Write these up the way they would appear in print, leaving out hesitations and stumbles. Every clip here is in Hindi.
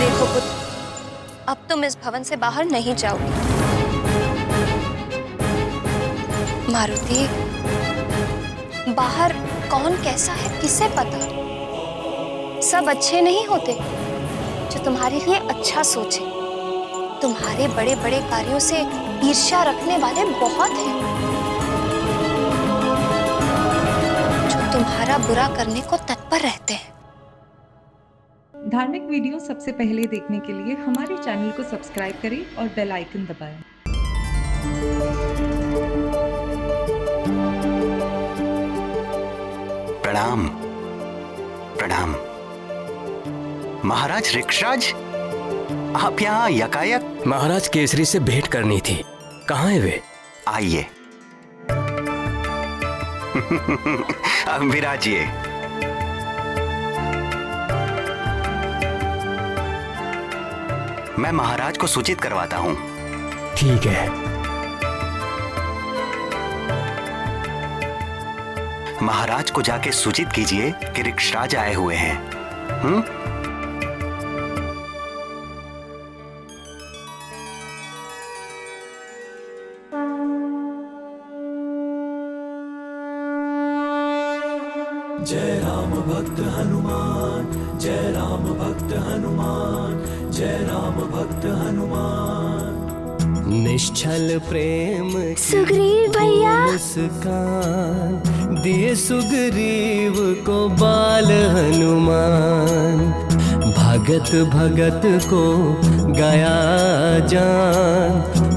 देखो पुत्र, अब तुम इस भवन से बाहर नहीं जाओगे। मारुति, बाहर कौन कैसा है किसे पता? सब अच्छे नहीं होते जो तुम्हारे लिए अच्छा सोचे। तुम्हारे बड़े बड़े कार्यों से ईर्ष्या रखने वाले बहुत हैं जो तुम्हारा बुरा करने को तत्पर रहते हैं। धार्मिक वीडियो सबसे पहले देखने के लिए हमारे चैनल को सब्सक्राइब करें और बेल आइकन दबाएं। प्रणाम प्रणाम। महाराज ऋक्षराज, आप यहाँ यकायक? महाराज केसरी से भेंट करनी थी, कहाँ है वे? आइए। अब विराजिए। मैं महाराज को सूचित करवाता हूँ। ठीक है। महाराज को जाके सूचित कीजिए कि ऋक्षराज आए हुए हैं। जय राम भक्त हनुमान, जय राम भक्त हनुमान, जय राम भक्त हनुमान। निश्चल प्रेम सुग्रीव भैया, मुस्कान दिए सुग्रीव को बाल हनुमान। भगत भगत को गया जान,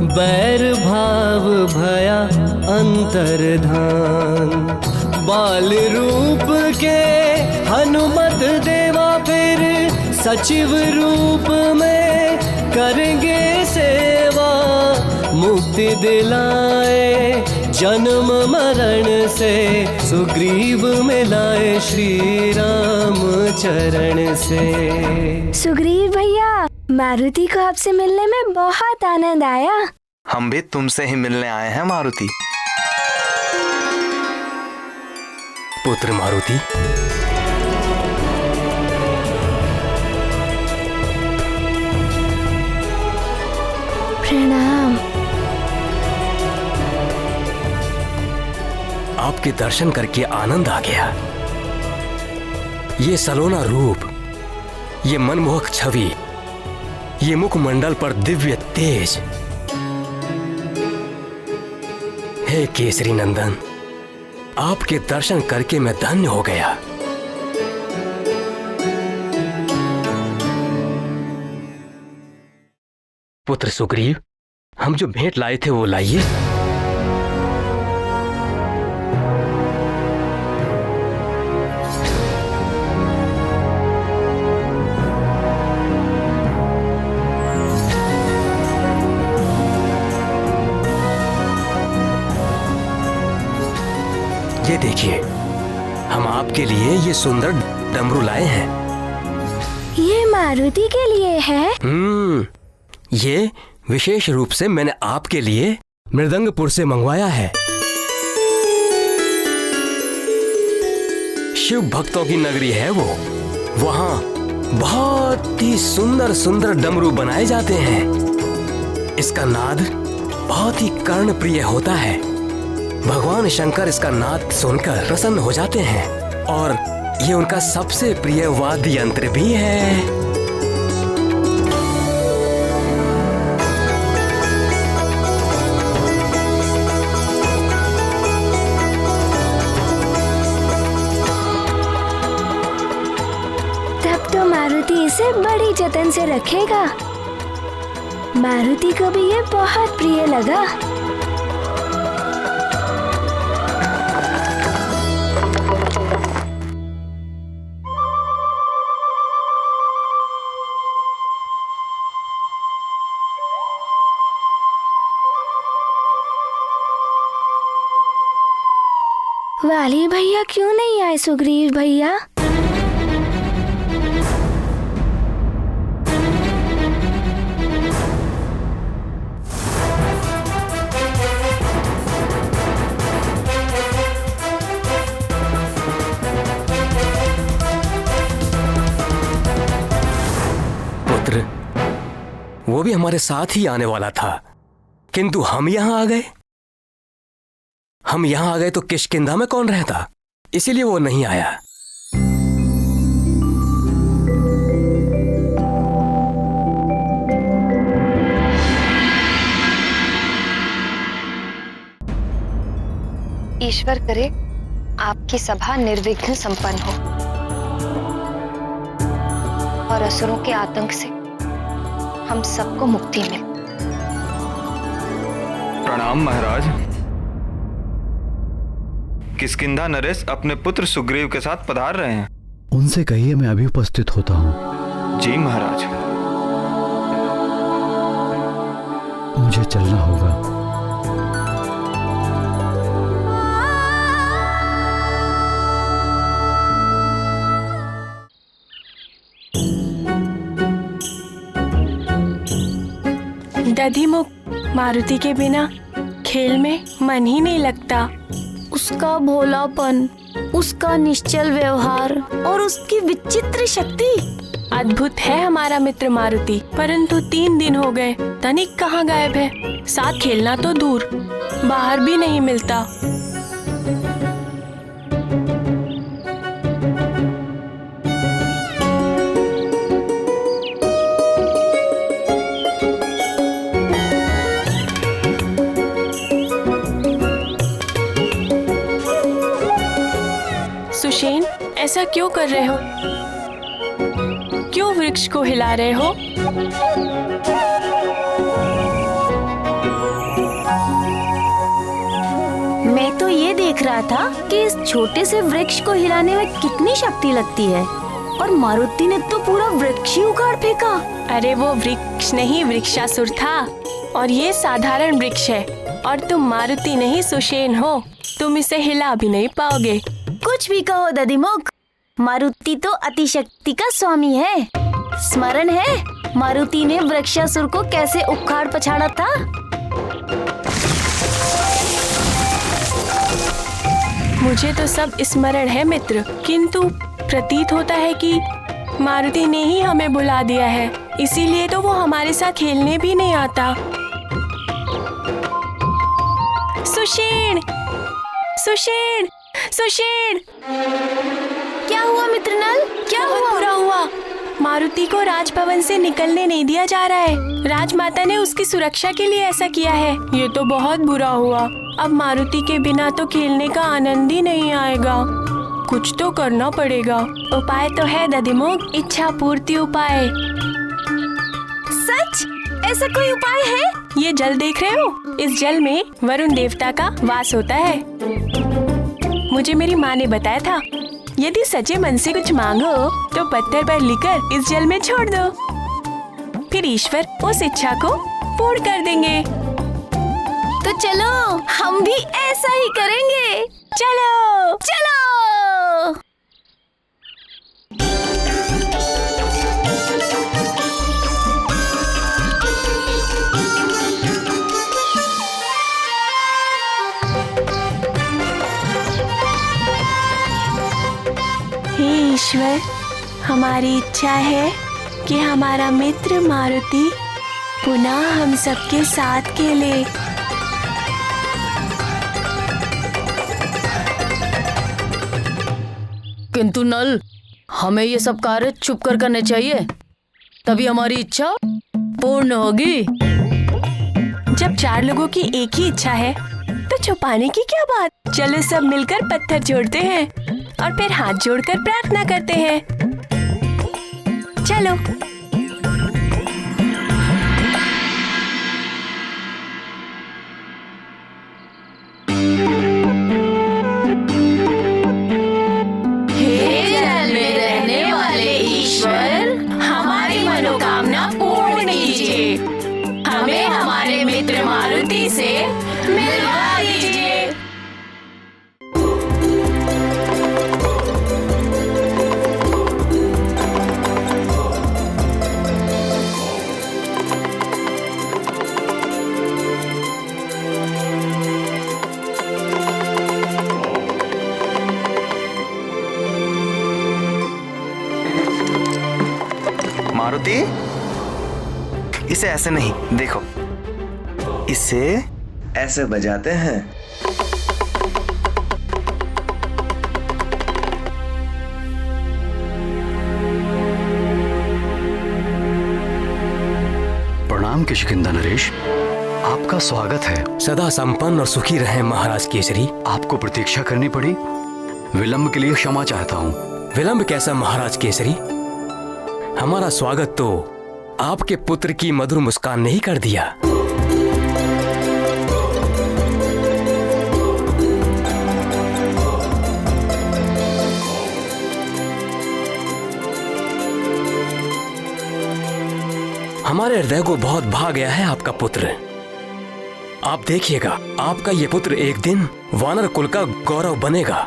बैर भाव भया अंतर्धान। बाल रूप के हनुमत देवा फिर सचिव रूप में करेंगे सेवा। मुक्ति दिलाए जन्म मरण से, सुग्रीव मिलाए श्री राम चरण से। सुग्रीव भैया, मारुति को आपसे मिलने में बहुत आनंद आया। हम भी तुमसे ही मिलने आए हैं मारुति। पुत्र मारुति, प्रणाम। आपके दर्शन करके आनंद आ गया। ये सलोना रूप, ये मनमोहक छवि, ये मुखमंडल पर दिव्य तेज। हे केसरी नंदन, आपके दर्शन करके मैं धन्य हो गया। पुत्र सुग्रीव, हम जो भेंट लाए थे वो लाइए। ये देखिए, हम आपके लिए ये सुंदर डमरू लाए हैं। ये मारुति के लिए है? ये विशेष रूप से मैंने आपके लिए मृदंगपुर से मंगवाया है। शिव भक्तों की नगरी है वो। वहाँ बहुत ही सुंदर सुंदर डमरू बनाए जाते हैं। इसका नाद बहुत ही कर्णप्रिय होता है। भगवान शंकर इसका नाद सुनकर प्रसन्न हो जाते हैं और ये उनका सबसे प्रिय वाद्य यंत्र भी है। तब तो मारुति इसे बड़ी जतन से रखेगा। मारुति को भी ये बहुत प्रिय लगा। वाली भैया क्यों नहीं आए सुग्रीव भैया? पुत्र, वो भी हमारे साथ ही आने वाला था, किंतु हम यहां आ गए। हम यहां आ गए तो किष्किंधा में कौन रहता, इसीलिए वो नहीं आया। ईश्वर करे आपकी सभा निर्विघ्न संपन्न हो और असुरों के आतंक से हम सबको मुक्ति मिले। प्रणाम महाराज। किष्किंधा नरेश अपने पुत्र सुग्रीव के साथ पधार रहे हैं। उनसे कहिए मैं अभी उपस्थित होता हूँ। जी महाराज। मुझे चलना होगा। दधिमुख, मारुति के बिना खेल में मन ही नहीं लगता। उसका भोलापन, उसका निश्चल व्यवहार और उसकी विचित्र शक्ति। अद्भुत है हमारा मित्र मारुति, परंतु 3 दिन हो गए तनिक कहाँ गायब है। साथ खेलना तो दूर, बाहर भी नहीं मिलता। सुषेण, ऐसा क्यों कर रहे हो? क्यों वृक्ष को हिला रहे हो? मैं तो ये देख रहा था कि इस छोटे से वृक्ष को हिलाने में कितनी शक्ति लगती है, और मारुति ने तो पूरा वृक्ष ही उखाड़ फेंका। अरे वो वृक्ष नहीं, वृक्षासुर था, और ये साधारण वृक्ष है। और तुम मारुति नहीं सुषेण हो, तुम इसे हिला भी नहीं पाओगे। कुछ भी कहो दधिमुख, मारुति तो अतिशक्ति का स्वामी है। स्मरण है मारुति ने वृक्षासुर को कैसे उखाड़ पछाड़ा था? मुझे तो सब स्मरण है मित्र, किंतु प्रतीत होता है कि मारुति ने ही हमें बुला दिया है, इसीलिए तो वो हमारे साथ खेलने भी नहीं आता। सुषेण, सुषेण, सुषेण! क्या हुआ मित्रनल, क्या हुआ? बुरा हुआ। मारुति को राजभवन से निकलने नहीं दिया जा रहा है। राजमाता ने उसकी सुरक्षा के लिए ऐसा किया है। ये तो बहुत बुरा हुआ। अब मारुति के बिना तो खेलने का आनंद ही नहीं आएगा। कुछ तो करना पड़ेगा। उपाय तो है दधिमुख, इच्छा पूर्ति उपाय। सच? ऐसा कोई उपाय है? ये जल देख रहे हो? इस जल में वरुण देवता का वास होता है। मुझे मेरी माँ ने बताया था, यदि सच्चे मन से कुछ मांगो तो पत्थर पर लिखकर इस जल में छोड़ दो, फिर ईश्वर उस इच्छा को पूर्ण कर देंगे। तो चलो हम भी ऐसा ही करेंगे। चलो चलो। हे ईश्वर, हमारी इच्छा है कि हमारा मित्र मारुति पुनः हम सबके साथ खेले। किंतु नल, हमें ये सब कार्य चुप कर करने चाहिए, तभी हमारी इच्छा पूर्ण होगी। जब 4 लोगों की एक ही इच्छा है तो छुपाने की क्या बात। चलो सब मिलकर पत्थर जोड़ते हैं और फिर हाथ जोड़कर प्रार्थना करते हैं। चलो। हे जल में रहने वाले ईश्वर, हमारी मनोकामना पूर्ण कीजिए। हमें हमारे मित्र मारुति से मिलवा दीजिए। मारुति, इसे ऐसे नहीं, देखो, इसे ऐसे बजाते हैं। प्रणाम किष्किंधा नरेश, आपका स्वागत है। सदा संपन्न और सुखी रहें महाराज केसरी। आपको प्रतीक्षा करनी पड़ी, विलंब के लिए क्षमा चाहता हूँ। विलंब कैसा महाराज केसरी? हमारा स्वागत तो आपके पुत्र की मधुर मुस्कान ने ही कर दिया। हमारे हृदय को बहुत भा गया है आपका पुत्र। आप देखिएगा, आपका ये पुत्र एक दिन वानर कुल का गौरव बनेगा।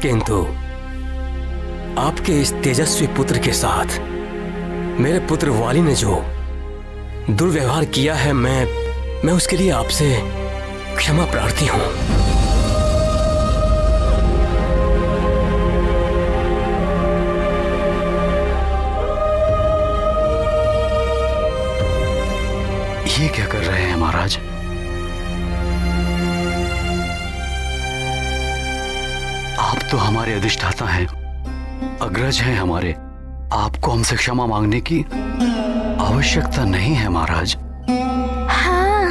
किंतु आपके इस तेजस्वी पुत्र के साथ मेरे पुत्र वाली ने जो दुर्व्यवहार किया है, मैं उसके लिए आपसे क्षमा प्रार्थी हूं। ये क्या कर रहे हैं महाराज? आप तो हमारे अधिष्ठाता हैं, अग्रज हैं हमारे। आपको हमसे क्षमा मांगने की आवश्यकता नहीं है महाराज। हाँ,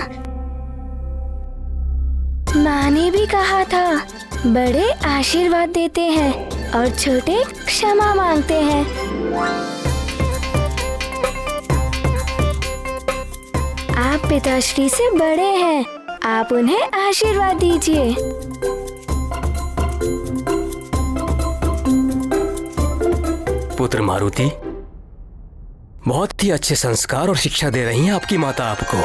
माँ ने भी कहा था, बड़े आशीर्वाद देते हैं और छोटे क्षमा मांगते हैं। आप पिताश्री से बड़े हैं, आप उन्हें आशीर्वाद दीजिए। पुत्र मारुति, बहुत ही अच्छे संस्कार और शिक्षा दे रही हैं आपकी माता आपको।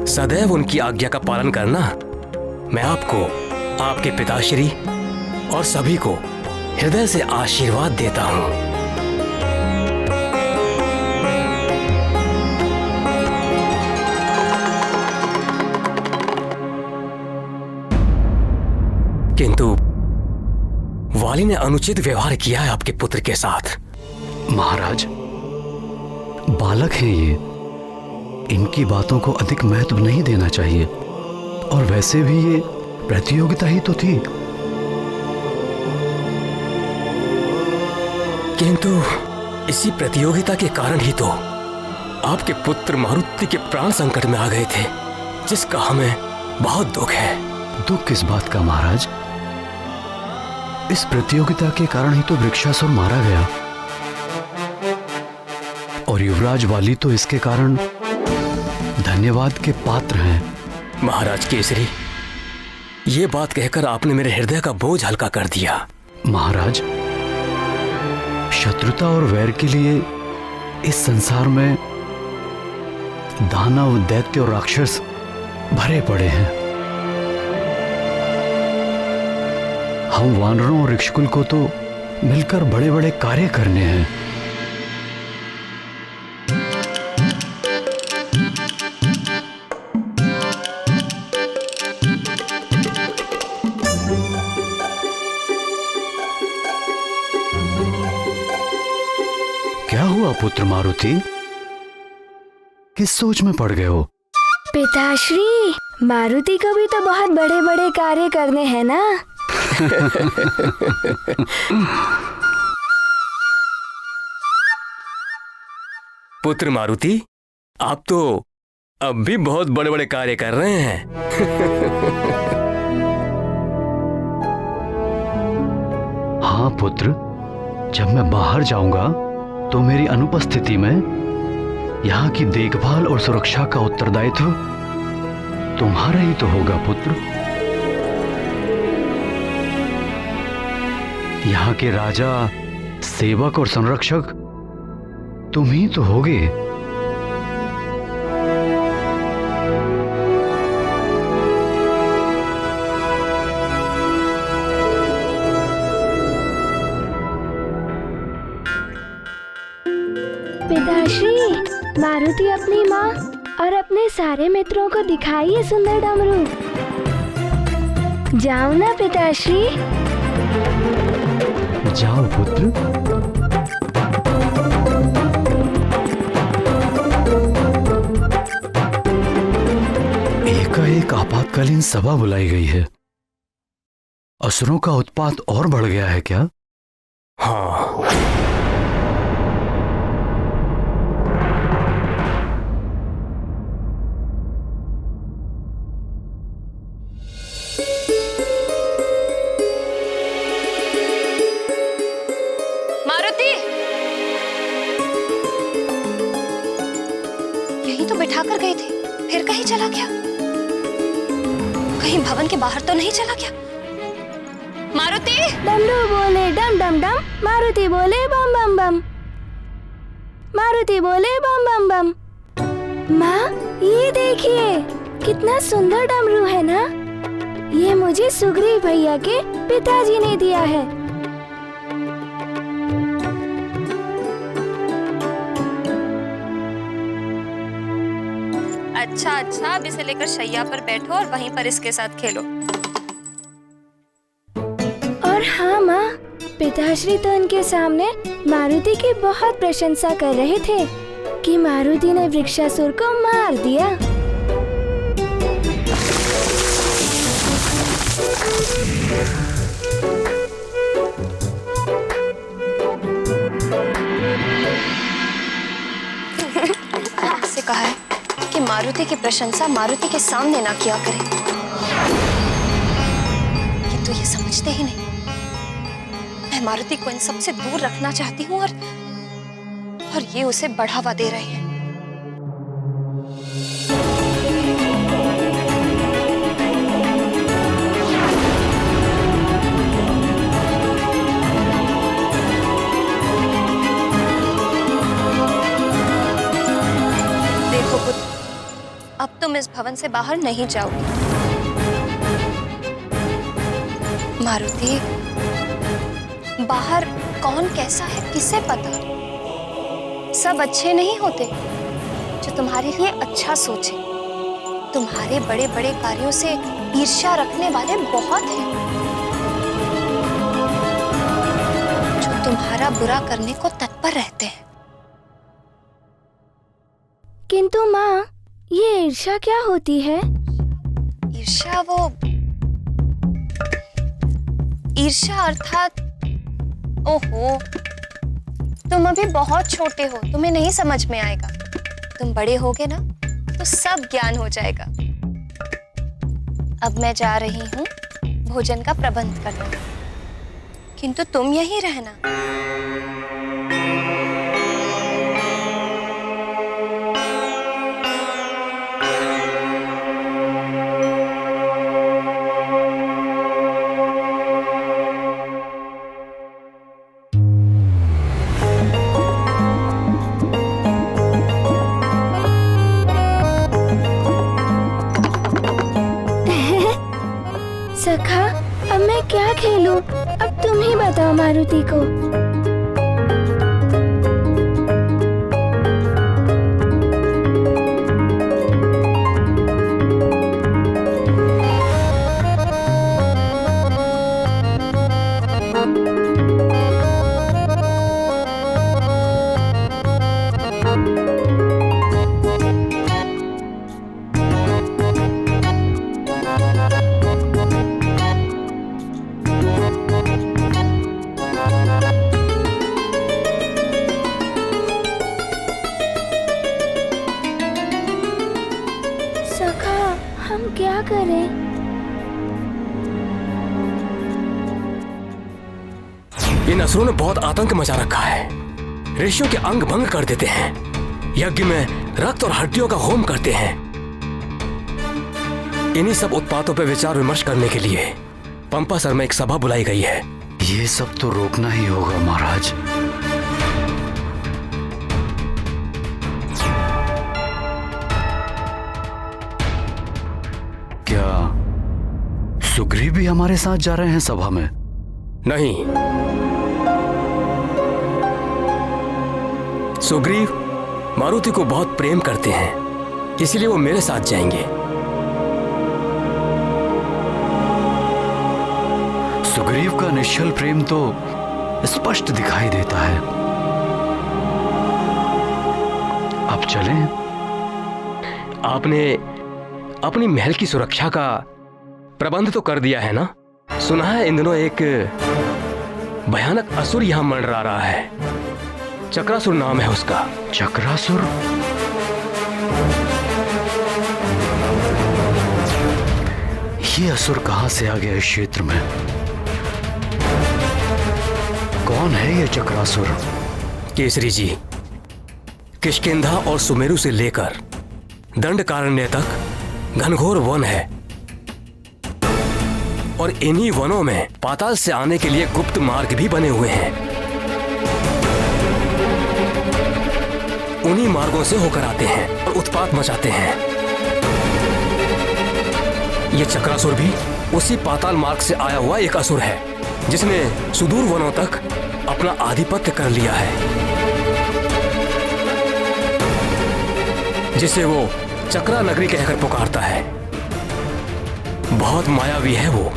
सदैव उनकी आज्ञा का पालन करना मैं आपको, आपके पिताश्री और सभी को हृदय से आशीर्वाद देता हूं। किंतु वाली ने अनुचित व्यवहार किया है आपके पुत्र के साथ। महाराज, बालक हैं ये, इनकी बातों को अधिक महत्व नहीं देना चाहिए। और वैसे भी ये प्रतियोगिता ही तो थी। किंतु इसी प्रतियोगिता के कारण ही तो आपके पुत्र मारुति के प्राण संकट में आ गए थे, जिसका हमें बहुत दुख है। दुख किस बात का महाराज? इस प्रतियोगिता के कारण ही तो वृक्षासुर मारा गया, और युवराज वाली तो इसके कारण धन्यवाद के पात्र हैं। महाराज केसरी, ये बात कहकर आपने मेरे हृदय का बोझ हल्का कर दिया। महाराज, शत्रुता और वैर के लिए इस संसार में दानव, दैत्य और राक्षस भरे पड़े हैं। हम वानरों और ऋक्षकुल को तो मिलकर बड़े बड़े कार्य करने हैं। क्या हुआ पुत्र मारुति? किस सोच में पड़ गए हो? पिताश्री, मारुति को भी तो बहुत बड़े बड़े कार्य करने हैं ना। पुत्र मारुति, आप तो अब भी बहुत बड़े बड़े कार्य कर रहे हैं। हाँ पुत्र, जब मैं बाहर जाऊंगा तो मेरी अनुपस्थिति में यहाँ की देखभाल और सुरक्षा का उत्तरदायित्व तुम्हारा ही तो होगा पुत्र। यहाँ के राजा, सेवक और संरक्षक तुम ही तो होगे। पिताश्री, मारुति अपनी माँ और अपने सारे मित्रों को दिखाइए सुंदर डमरू। जाओ ना पिताश्री। जाओ पुत्र। एकाएक आपातकालीन सभा बुलाई गई है। असुरों का उत्पात और बढ़ गया है क्या? हाँ। मारुति, यहीं तो बिठा कर गई थी, फिर कहीं चला गया? कहीं भवन के बाहर तो नहीं चला गया? मारुति! डमरू बोले डम डम डम, मारुति बोले बम बम बम, मारुति बोले बम बम बम। माँ, ये देखिए कितना सुंदर डमरू है ना। ये मुझे सुग्रीव भैया के पिताजी ने दिया है। अच्छा अच्छा, अब इसे लेकर शैया पर बैठो और वहीं पर इसके साथ खेलो। और हाँ माँ, पिताश्री तो उनके सामने मारुति की बहुत प्रशंसा कर रहे थे कि मारुति ने वृक्षासुर को मार दिया। आपसे कहा है कि मारुति की प्रशंसा मारुति के सामने ना किया करें, किंतु ये समझते ही नहीं। मैं मारुति को इन सबसे दूर रखना चाहती हूँ और ये उसे बढ़ावा दे रहे हैं। देखो पुत्र, अब तुम इस भवन से बाहर नहीं जाओगे। मारुति, बाहर कौन कैसा है किसे पता? सब अच्छे नहीं होते जो तुम्हारे लिए अच्छा सोचे। तुम्हारे बड़े बड़े कार्यों से ईर्ष्या रखने वाले बहुत हैं जो तुम्हारा बुरा करने को तत्पर रहते हैं। किंतु माँ, ये ईर्ष्या क्या होती है? ईर्ष्या ईर्ष्या अर्थात, ओहो, तुम अभी बहुत छोटे हो, तुम्हें नहीं समझ में आएगा। तुम बड़े होगे ना तो सब ज्ञान हो जाएगा। अब मैं जा रही हूँ भोजन का प्रबंध करने, किंतु तुम यहीं रहना। सखा, अब मैं क्या खेलूं? अब तुम ही बताओ मारुति को। हम क्या करें? इन असुरों ने बहुत आतंक मचा रखा है। ऋषियों के अंग भंग कर देते हैं, यज्ञ में रक्त और हड्डियों का होम करते हैं। इन्हीं सब उत्पातों पर विचार विमर्श करने के लिए पंपासर में एक सभा बुलाई गई है। ये सब तो रोकना ही होगा महाराज। क्या सुग्रीव भी हमारे साथ जा रहे हैं सभा में? नहीं, सुग्रीव मारुति को बहुत प्रेम करते हैं, इसलिए वो मेरे साथ जाएंगे। सुग्रीव का निश्चल प्रेम तो स्पष्ट दिखाई देता है। अब चलें? आपने अपनी महल की सुरक्षा का प्रबंध तो कर दिया है ना? सुना है इन दिनों एक भयानक असुर यहां मंडरा रहा है। चक्रासुर नाम है उसका। चक्रासुर? ये असुर कहां से आ गया इस क्षेत्र में? कौन है ये चक्रासुर? केसरी जी, किष्किंधा और सुमेरु से लेकर दंडकारण्य तक घनघोर वन है और इन्हीं वनों में पाताल से आने के लिए गुप्त मार्ग भी बने हुए हैं। उन्हीं मार्गों से होकर आते हैं और उत्पात मचाते हैं। ये चक्रासुर भी उसी पाताल मार्ग से आया हुआ एक असुर है जिसने सुदूर वनों तक अपना आधिपत्य कर लिया है, जिसे वो चक्रा नगरी कहकर पुकारता है। बहुत मायावी है वो।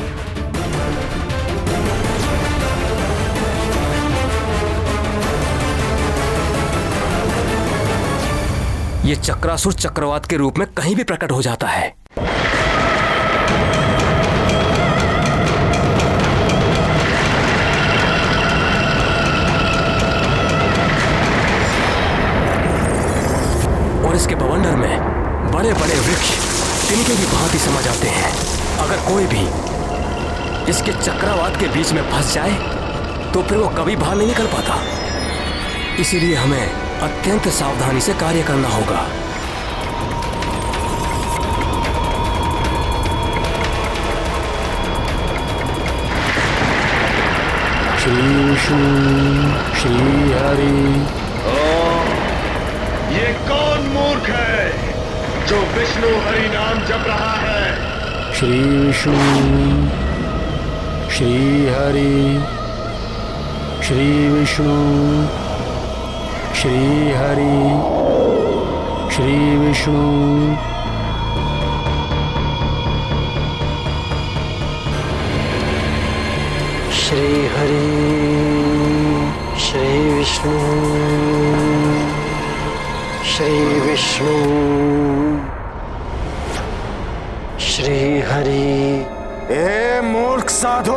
ये चक्रासुर चक्रवात के रूप में कहीं भी प्रकट हो जाता है। और इसके बवंडर में बड़े बड़े वृक्ष तिनके की भांति समा जाते हैं। अगर कोई भी इसके चक्रवात के बीच में फंस जाए तो फिर वो कभी बाहर नहीं निकल पाता। इसीलिए हमें अत्यंत सावधानी से कार्य करना होगा। श्री विष्णु श्री हरि। ये कौन मूर्ख है जो विष्णु हरि नाम जप रहा है? श्री विष्णु श्री हरि। श्री विष्णु श्री हरि। श्री विष्णु श्री हरि। श्री विष्णु श्री विष्णु श्री हरि। ए मूर्ख साधु,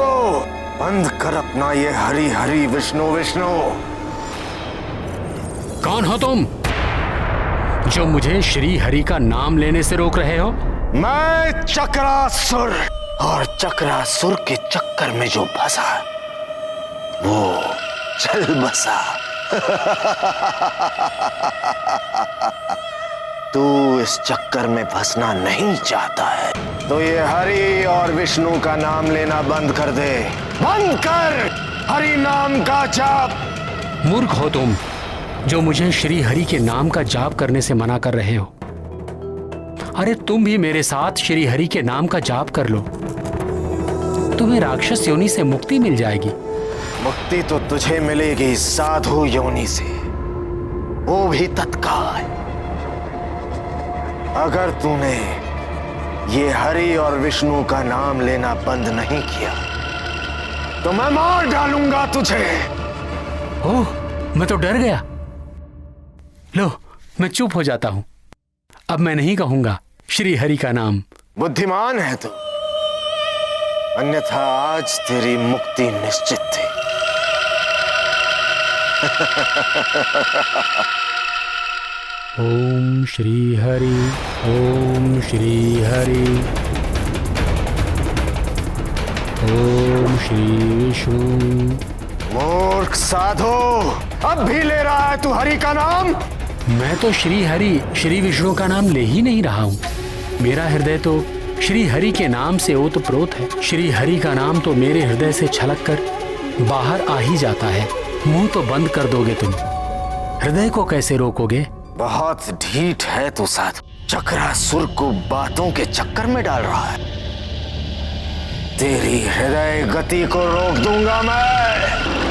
बंद कर अपना ये हरि हरि विष्णु विष्णु। कौन हो तुम जो मुझे श्री हरि का नाम लेने से रोक रहे हो? मैं चक्रासुर, और चक्रासुर के चक्कर में जो फंसा वो चल बसा। तू इस चक्कर में फंसना नहीं चाहता है तो ये हरि और विष्णु का नाम लेना बंद कर दे। बंद कर हरि नाम का जाप। मूर्ख हो तुम जो मुझे श्री हरि के नाम का जाप करने से मना कर रहे हो। अरे तुम भी मेरे साथ श्री हरि के नाम का जाप कर लो, तुम्हें राक्षस योनि से मुक्ति मिल जाएगी। मुक्ति तो तुझे मिलेगी साधु योनि से, वो भी तत्काल। अगर तूने ये हरि और विष्णु का नाम लेना बंद नहीं किया तो मैं मार डालूंगा तुझे। ओह, मैं तो डर गया। लो, मैं चुप हो जाता हूं। अब मैं नहीं कहूंगा श्री हरि का नाम। बुद्धिमान है तू, अन्यथा आज तेरी मुक्ति निश्चित थी। ओम श्री हरि। ओम श्री हरि। ओम श्री विष्णु। मूर्ख साधु, अब भी ले रहा है तू हरि का नाम? मैं तो श्री हरि श्री विष्णु का नाम ले ही नहीं रहा हूँ। मेरा हृदय तो श्री हरि के नाम से ओतप्रोत है। श्री हरि का नाम तो मेरे हृदय से छलक कर बाहर आ ही जाता है। मुंह तो बंद कर दोगे तुम, हृदय को कैसे रोकोगे? बहुत ढीठ है तू साधु। चक्रासुर को बातों के चक्कर में डाल रहा है। तेरी हृदय गति को रोक दूंगा मैं।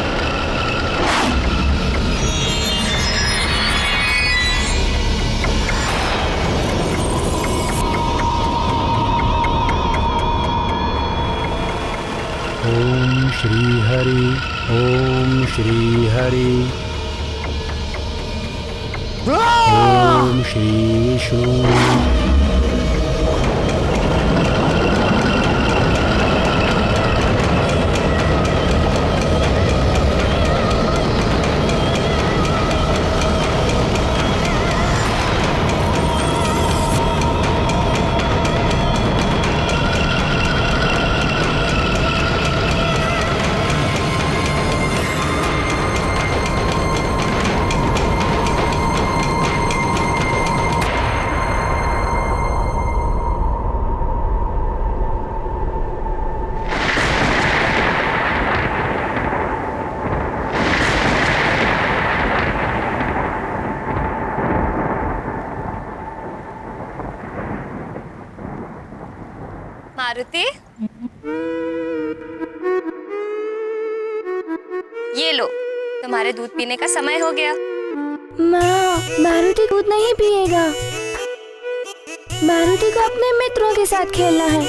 श्री हरि, ओम श्री हरि, ओम श्री विष्णु। मारुति, ये लो, तुम्हारे दूध पीने का समय हो गया। माँ, मारुति दूध नहीं पिएगा। मारुति को अपने मित्रों के साथ खेलना है।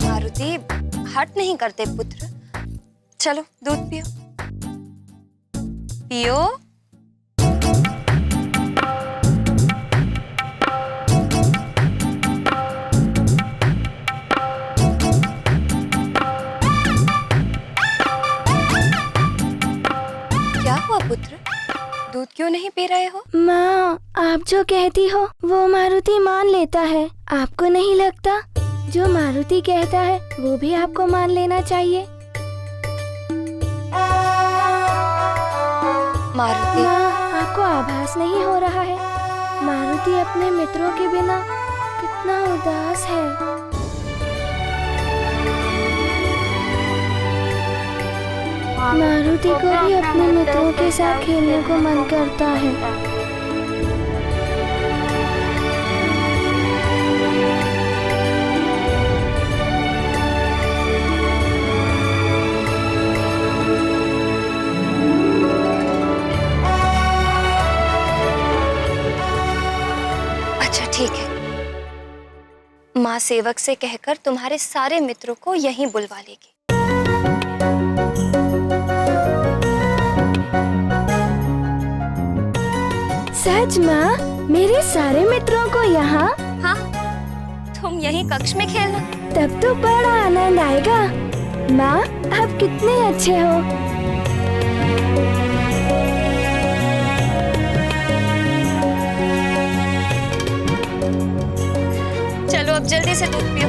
मारुति हट नहीं करते पुत्र। चलो दूध पियो। पियो। क्या हुआ पुत्र? दूध क्यों नहीं पी रहे हो? माँ, आप जो कहती हो वो मारुति मान लेता है। आपको नहीं लगता जो मारुति कहता है वो भी आपको मान लेना चाहिए? मारुति, आपको आभास नहीं हो रहा है मारुति अपने मित्रों के बिना कितना उदास है? मारुति को भी अपने मित्रों के साथ खेलने को मन करता है। ठीक है, माँ सेवक से कहकर तुम्हारे सारे मित्रों को यहीं बुलवा लेगी। सच माँ? मेरे सारे मित्रों को यहाँ? हाँ, तुम यहीं कक्ष में खेलना। तब तो बड़ा आनंद आएगा। माँ, आप कितने अच्छे हो। चलो अब जल्दी से दूध पियो।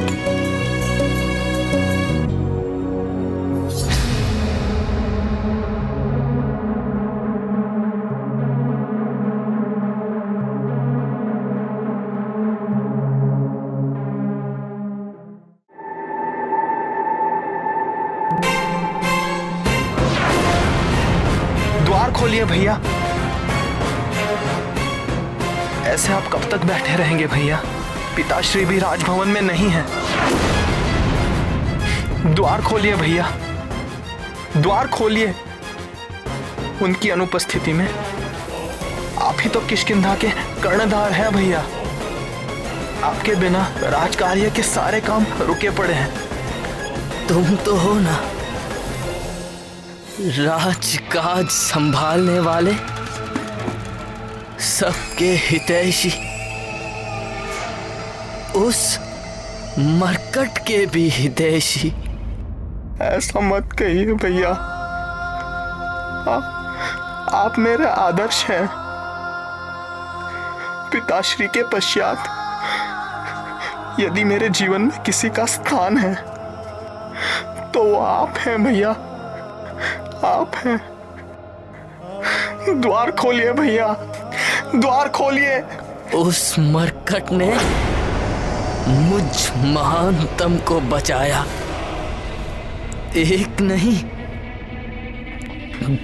द्वार खोलिए भैया। ऐसे आप कब तक बैठे रहेंगे भैया? पिताश्री भी राजभवन में नहीं है। द्वार खोलिए भैया, द्वार खोलिए। उनकी अनुपस्थिति में आप ही तो किष्किंधा के कर्णधार हैं भैया। आपके बिना राजकार्य के सारे काम रुके पड़े हैं। तुम तो हो ना राजकाज संभालने वाले, सबके हितैषी, उस मरकट के भी हितैषी। ऐसा मत कहिए भैया, आप मेरे आदर्श हैं। पिताश्री के पश्चात यदि मेरे जीवन में किसी का स्थान है तो वो आप हैं भैया, आप हैं। द्वार खोलिए भैया, द्वार खोलिए। उस मरकट ने मुझ महानतम को बचाया, एक नहीं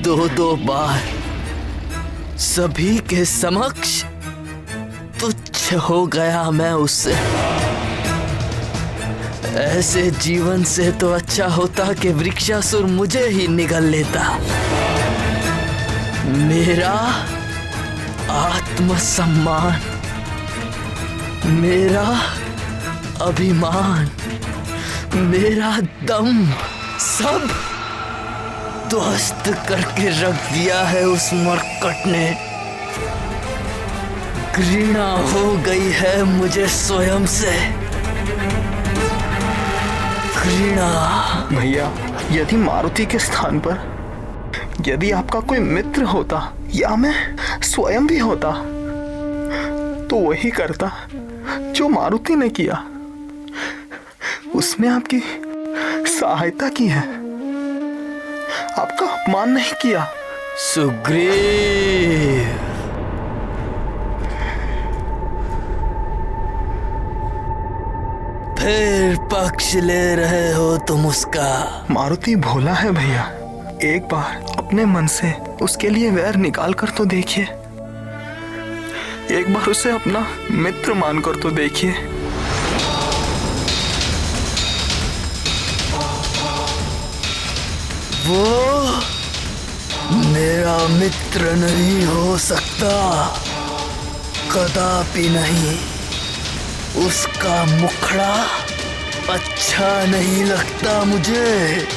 2 बार, सभी के समक्ष तुच्छ हो गया मैं उससे। ऐसे जीवन से तो अच्छा होता कि वृक्षासुर मुझे ही निगल लेता। मेरा आत्मसम्मान मेरा अभिमान, मेरा दम सब ध्वस्त करके रख दिया है उस मरकट ने। घृणा हो गई है मुझे स्वयं से, घृणा। भैया, यदि मारुति के स्थान पर यदि आपका कोई मित्र होता या मैं स्वयं भी होता तो वही करता जो मारुति ने किया। उसने आपकी सहायता की है, आपका अपमान नहीं किया। सुग्रीव, फिर पक्ष ले रहे हो तुम उसका? मारुति भोला है भैया, एक बार अपने मन से उसके लिए वैर निकाल कर तो देखिए, एक बार उसे अपना मित्र मानकर तो देखिए। वो मेरा मित्र नहीं हो सकता, कदापि नहीं। उसका मुखड़ा अच्छा नहीं लगता मुझे,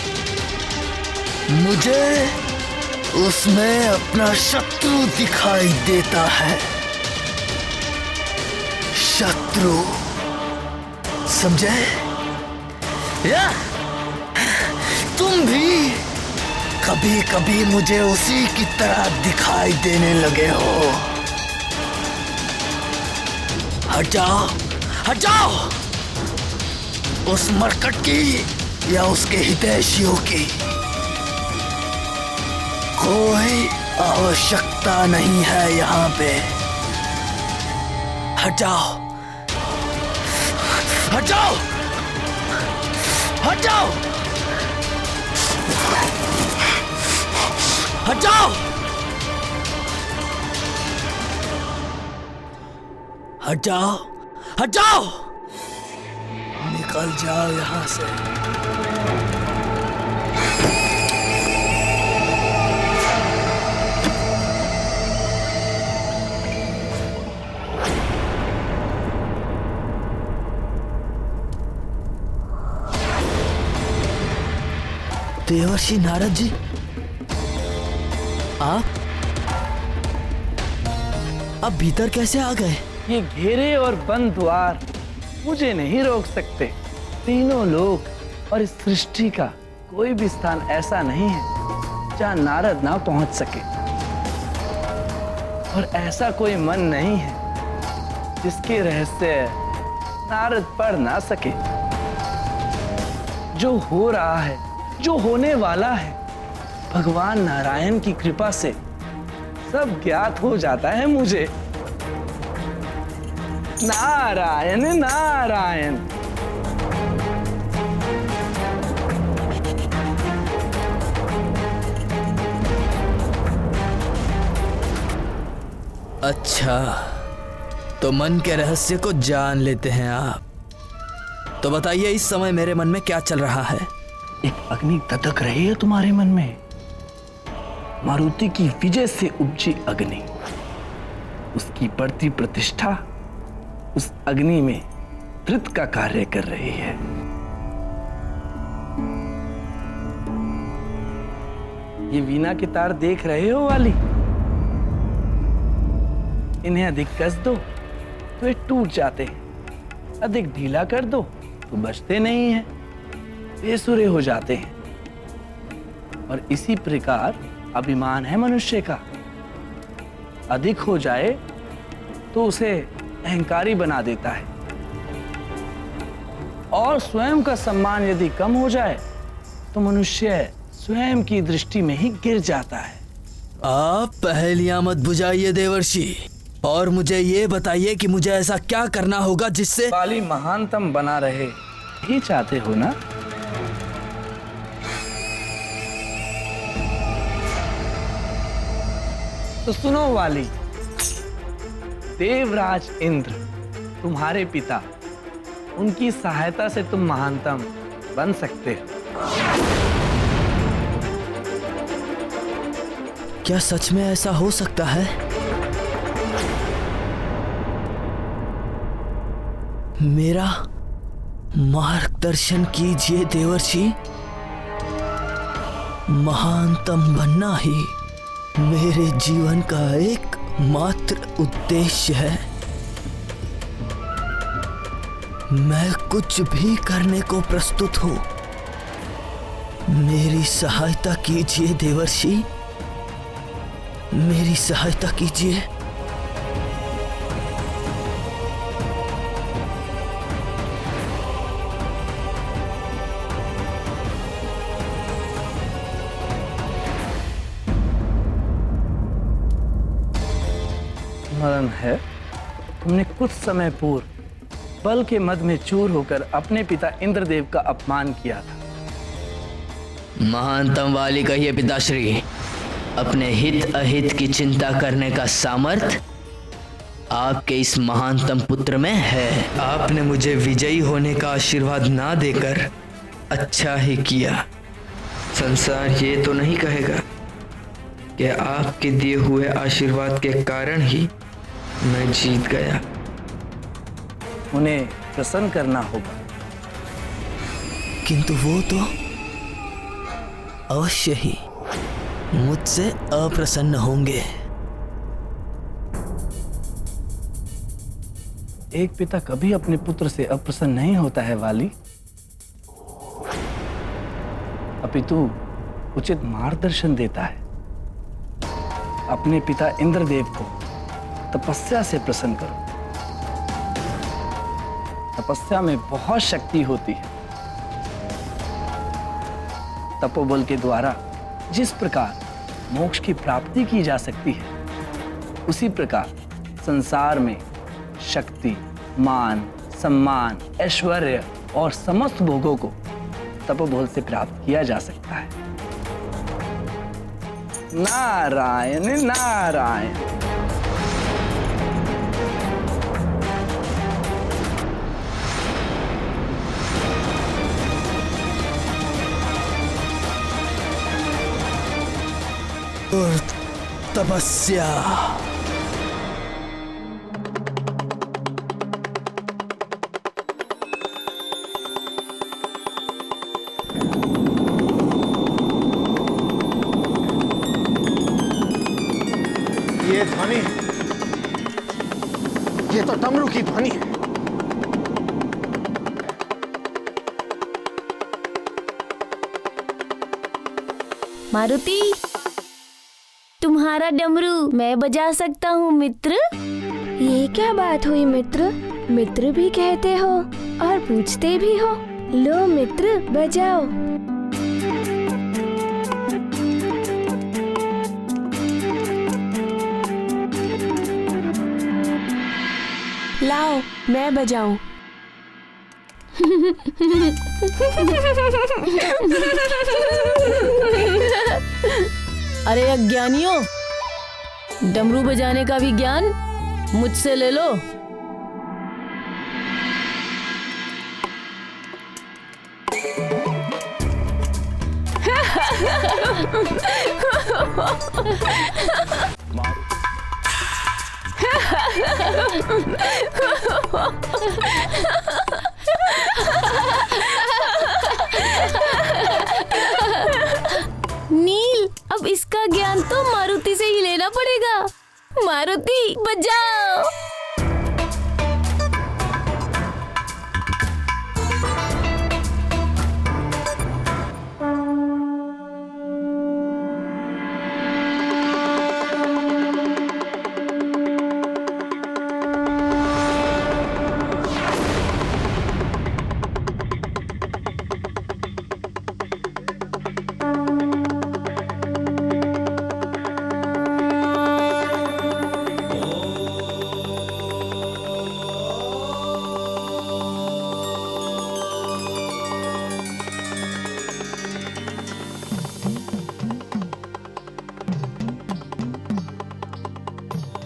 मुझे उसमें अपना शत्रु दिखाई देता है। शत्रु, समझे? या तुम भी कभी कभी मुझे उसी की तरह दिखाई देने लगे हो। हट जाओ, हट जाओ उस मरकट की या उसके हितैषियों की। कोई आवश्यकता नहीं है यहाँ पे। हट जाओ, हट जाओ, हट जाओ, हट जाओ, हट जाओ, हट जाओ, निकल जाओ यहां से। देवर्षि नारद जी, आप भीतर कैसे आ गए? ये घेरे और बंद द्वार मुझे नहीं रोक सकते। तीनों लोक और इस सृष्टि का कोई भी स्थान ऐसा नहीं है जहां नारद ना पहुंच सके, और ऐसा कोई मन नहीं है जिसके रहस्य नारद पढ़ ना सके। जो हो रहा है, जो होने वाला है, भगवान नारायण की कृपा से सब ज्ञात हो जाता है मुझे। नारायण नारायण। अच्छा, तो मन के रहस्य को जान लेते हैं आप। तो बताइए, इस समय मेरे मन में क्या चल रहा है? एक अग्नि ततक रही है तुम्हारे मन में। मारुति की विजय से उपजी अग्नि, उसकी बढ़ती प्रतिष्ठा उस अग्नि में धृत का कार्य कर रही है। ये वीणा के तार देख रहे हो वाली, इन्हें अधिक कस दो तो ये टूट जाते हैं, अधिक ढीला कर दो तो बचते नहीं हैं, बेसुरे हो जाते हैं। और इसी प्रकार अभिमान है मनुष्य का, अधिक हो जाए तो उसे अहंकारी बना देता है, और स्वयं का सम्मान यदि कम हो जाए तो मनुष्य स्वयं की दृष्टि में ही गिर जाता है। आप पहेलियां मत बुझाइए देवर्षि, और मुझे ये बताइए कि मुझे ऐसा क्या करना होगा जिससे वाली महानतम बना रहे, ही चाहते हो ना? तो सुनो वाली, देवराज इंद्र तुम्हारे पिता, उनकी सहायता से तुम महानतम बन सकते हो। क्या सच में ऐसा हो सकता है? मेरा मार्गदर्शन कीजिए देवर्षि। महानतम बनना ही मेरे जीवन का एक मात्र उद्देश्य है। मैं कुछ भी करने को प्रस्तुत हूं। मेरी सहायता कीजिए देवर्षि, मेरी सहायता कीजिए। स्मरण है, तुमने कुछ समय पूर्व बल के मद में चूर होकर अपने पिता इंद्रदेव का अपमान किया था। महानतम वाली कहिए पिताश्री, अपने हित अहित की चिंता करने का सामर्थ्य आपके इस महानतम पुत्र में है। आपने मुझे विजयी होने का आशीर्वाद ना देकर अच्छा ही किया। संसार ये तो नहीं कहेगा कि आपके दिए हुए आशीर्वाद के कारण ही मैं जीत गया। उन्हें प्रसन्न करना होगा। किंतु वो तो अवश्य ही मुझसे अप्रसन्न होंगे। एक पिता कभी अपने पुत्र से अप्रसन्न नहीं होता है वाली, अपितु उचित मार्गदर्शन देता है। अपने पिता इंद्रदेव को तपस्या से प्रसन्न करो। तपस्या में बहुत शक्ति होती है। तपोबल के द्वारा जिस प्रकार मोक्ष की प्राप्ति की जा सकती है, उसी प्रकार संसार में शक्ति, मान, सम्मान, ऐश्वर्य और समस्त भोगों को तपोबल से प्राप्त किया जा सकता है। नारायण नारायण। और तपस्या। ये ध्वनि, ये तो डमरू की ध्वनि है। मारुति, तुम्हारा डमरू मैं बजा सकता हूँ मित्र। ये क्या बात हुई मित्र? मित्र भी कहते हो और पूछते भी हो। लो मित्र, बजाओ। लाओ मैं बजाऊं। अरे अज्ञानियों, डमरू बजाने का भी ज्ञान मुझसे ले लो। नील, अब इसका ज्ञान तो मारुति से ही लेना पड़ेगा। मारुति बजाओ।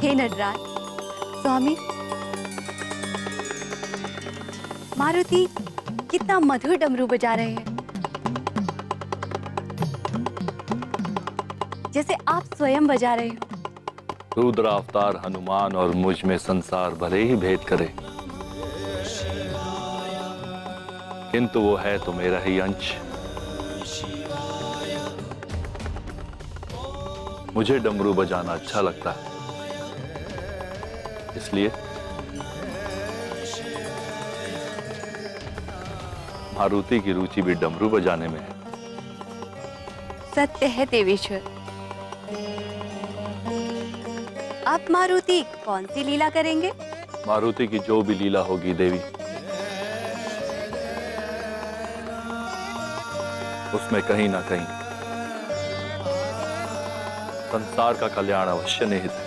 हे नटराज, स्वामी, मारुति कितना मधुर डमरू बजा रहे हैं, जैसे आप स्वयं बजा रहे हो। रुद्र अवतार हनुमान और मुझ में संसार भले ही भेद करे, किंतु वो है तो मेरा ही अंश। मुझे डमरू बजाना अच्छा लगता है, इसलिए मारुति की रुचि भी डमरू बजाने में है। सत्य है देवेश्वर। आप मारुति कौन सी लीला करेंगे? मारुति की जो भी लीला होगी देवी, उसमें कहीं ना कहीं संसार का कल्याण अवश्य निहित है,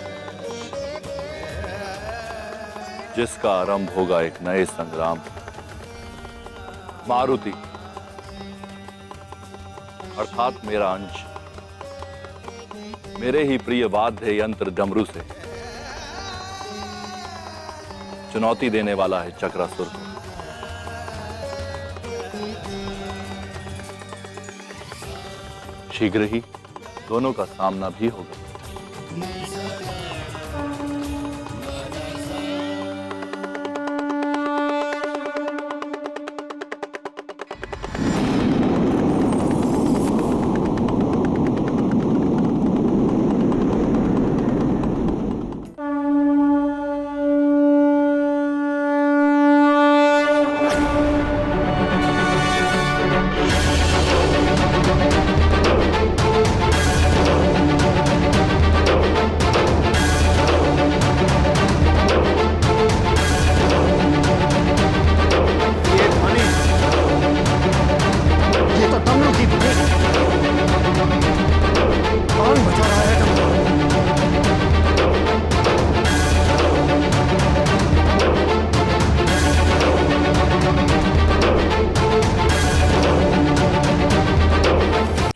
जिसका आरंभ होगा एक नए संग्राम। मारुति अर्थात मेरा अंश मेरे ही प्रिय वाद्य यंत्र डमरू से चुनौती देने वाला है चक्रासुर को। शीघ्र ही दोनों का सामना भी होगा।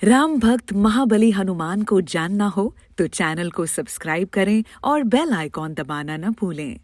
राम भक्त महाबली हनुमान को जानना हो तो चैनल को सब्सक्राइब करें और बेल आइकॉन दबाना न भूलें।